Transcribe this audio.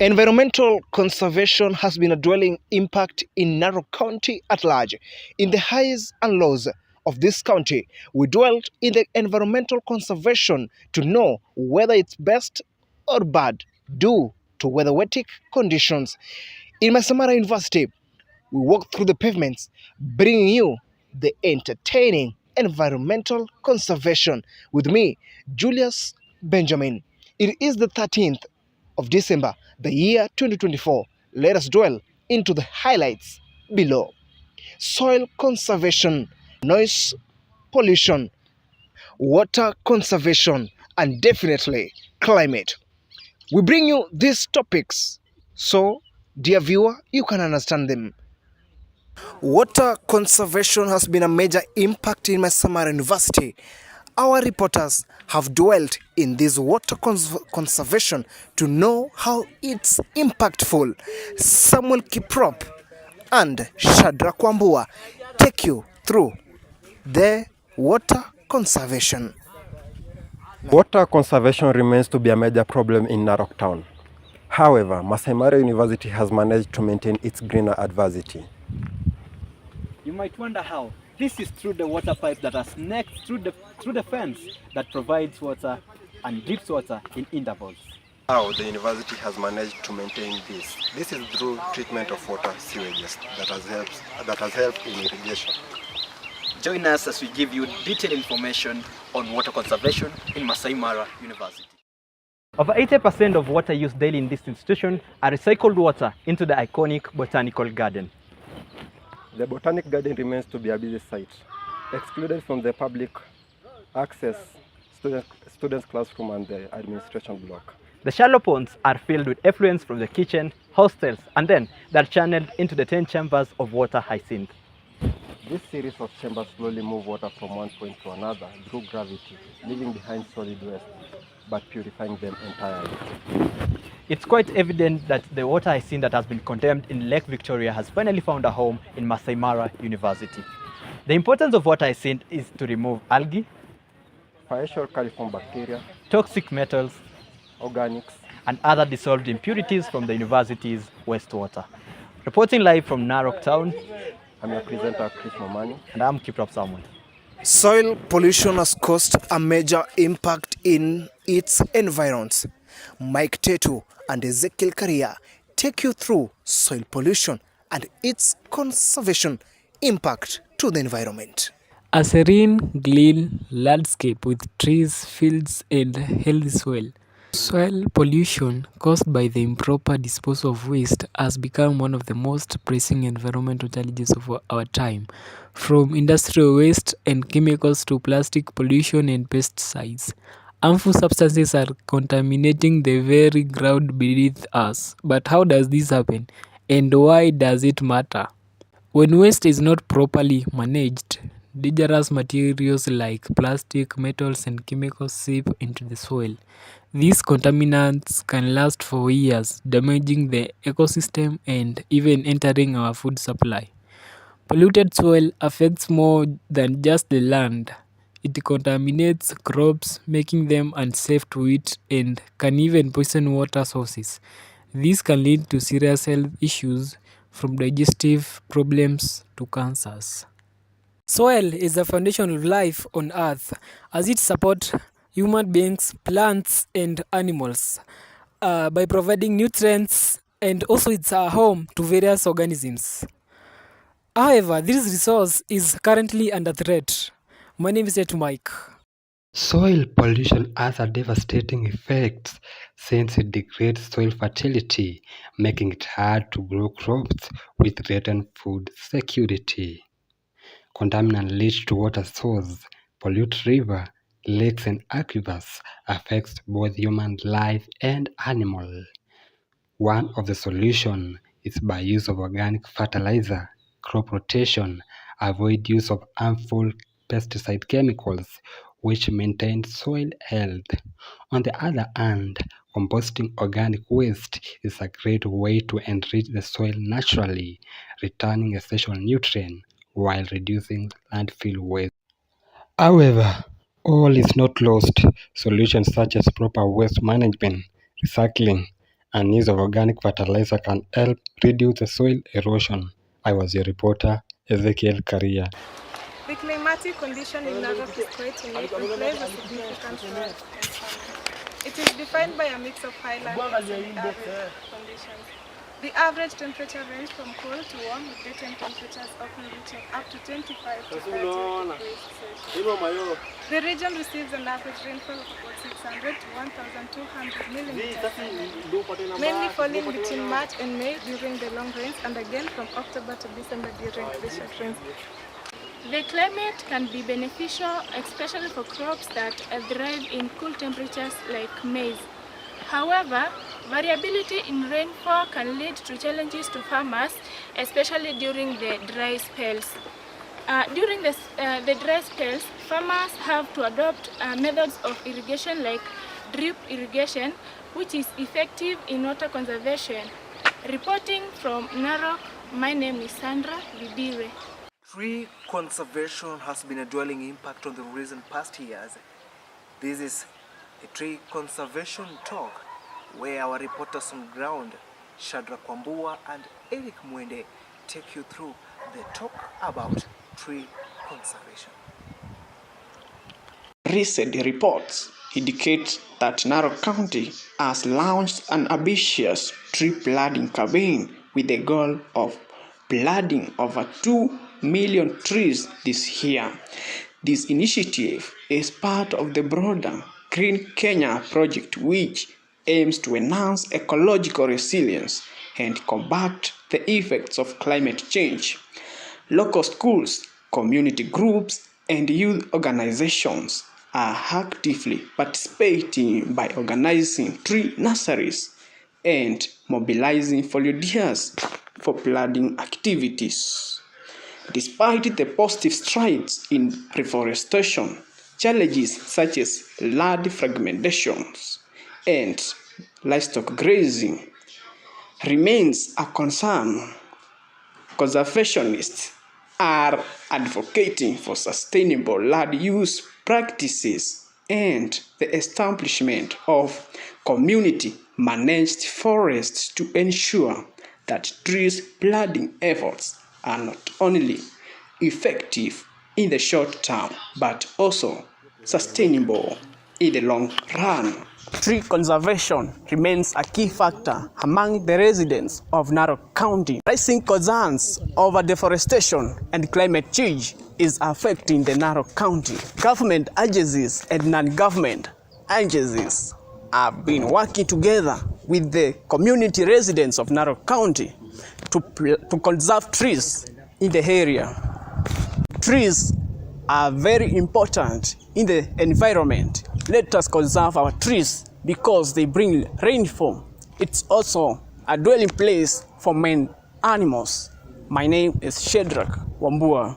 Environmental conservation has been a dwelling impact in Narok County at large. In the highs and lows of this county, we dwelt in the environmental conservation to know whether it's best or bad due to weatherwatic conditions. In Masamara University, we walk through the pavements, bringing you the entertaining environmental conservation with me, Julius Benjamin. It is the 13th of December, the year 2024. Let us dwell into the highlights below. Soil conservation, noise pollution, water conservation, and definitely climate. We bring you these topics so, dear viewer, you can understand them. Water conservation has been a major impact in Masamara University. Our reporters have dwelt in this water conservation to know how it's impactful. Samuel Kiprop and Shadrack Wambua take you through the water conservation. Water conservation remains to be a major problem in Narok Town. However, Masai Mara University has managed to maintain its greener adversity. You might wonder how. This is through the water pipe that are snaked through the fence that provides water and drips water in intervals. How the university has managed to maintain this? This is through treatment of water sewages that has helped in irrigation. Join us as we give you detailed information on water conservation in Masai Mara University. Over 80% of water used daily in this institution are recycled water into the iconic botanical garden. The Botanic Garden remains to be a busy site, excluded from the public access students' classroom and the administration block. The shallow ponds are filled with effluents from the kitchen, hostels, and then they're channeled into the 10 chambers of water hyacinth. This series of chambers slowly move water from one point to another through gravity, leaving behind solid waste, but purifying them entirely. It's quite evident that the water hyacinth that has been condemned in Lake Victoria has finally found a home in Masai Mara University. The importance of water hyacinth is to remove algae, Phaeacial coliform bacteria, toxic metals, organics, and other dissolved impurities from the university's wastewater. Reporting live from Narok Town, I'm your presenter, Chris Momani. and I'm Kiprop Samuel. Soil pollution has caused a major impact in its environs. Mike Tetu and Ezekiel Karia take you through soil pollution and its conservation impact to the environment. A serene, green landscape with trees, fields, and healthy soil. Soil pollution caused by the improper disposal of waste has become one of the most pressing environmental challenges of our time, from industrial waste and chemicals to plastic pollution and pesticides. Harmful substances are contaminating the very ground beneath us. But how does this happen, and why does it matter? When waste is not properly managed, dangerous materials like plastic, metals, and chemicals seep into the soil. These contaminants can last for years, damaging the ecosystem and even entering our food supply. Polluted soil affects more than just the land. It contaminates crops, making them unsafe to eat, and can even poison water sources. This can lead to serious health issues, from digestive problems to cancers. Soil is the foundation of life on Earth, as it supports human beings, plants, and animals by providing nutrients, and also it's a home to various organisms. However, this resource is currently under threat. My name is Tetu Mike. Soil pollution has a devastating effect since it degrades soil fertility, making it hard to grow crops with threatened food security. Contaminant leach to water source, pollute river, lakes and aquifers, affects both human life and animal. One of the solutions is by use of organic fertilizer, crop rotation, avoid use of harmful pesticide chemicals, which maintain soil health. On the other hand, composting organic waste is a great way to enrich the soil naturally, returning essential nutrients while reducing landfill waste. However, all is not lost. Solutions such as proper waste management, recycling, and use of organic fertilizer can help reduce the soil erosion. I was your reporter, Ezekiel Karia. The climatic condition in Narok is quite unique and plays a significant role in farming. It is defined by a mix of highland and semi-arid conditions. The average temperature ranges from cold to warm, with daytime temperatures often reaching up to 25 to 30 degrees Celsius. The region receives an average rainfall of about 600 to 1,200 millimeters, mainly falling between March and May during the long rains, and again from October to December during the short rains. The climate can be beneficial, especially for crops that thrive in cool temperatures like maize. However, variability in rainfall can lead to challenges to farmers, especially during the dry spells. During the dry spells, farmers have to adopt methods of irrigation like drip irrigation, which is effective in water conservation. Reporting from Narok, my name is Sandra Bibire. Tree conservation has been a dwelling impact on the recent past years. This is a tree conservation talk where our reporters on ground, Shadrack Wambua and Eric Mwende, take you through the talk about tree conservation. Recent reports indicate that Narok County has launched an ambitious tree planting campaign with the goal of planting over 2 million trees this year. This initiative is part of the broader Green Kenya project, which aims to enhance ecological resilience and combat the effects of climate change. Local schools, community groups, and youth organizations are actively participating by organizing tree nurseries and mobilizing volunteers for planting activities. Despite the positive strides in reforestation, challenges such as land fragmentations and livestock grazing remains a concern. Conservationists are advocating for sustainable land use practices and the establishment of community-managed forests to ensure that trees planting efforts are not only effective in the short term, but also sustainable in the long run. Tree conservation remains a key factor among the residents of Narok County. Rising concerns over deforestation and climate change is affecting the Narok County. Government agencies and non-government agencies have been working together with the community residents of Narok County to conserve trees in the area. Trees are very important in the environment. Let us conserve our trees because they bring rainfall. It's also a dwelling place for many animals. My name is Shadrack Wambua.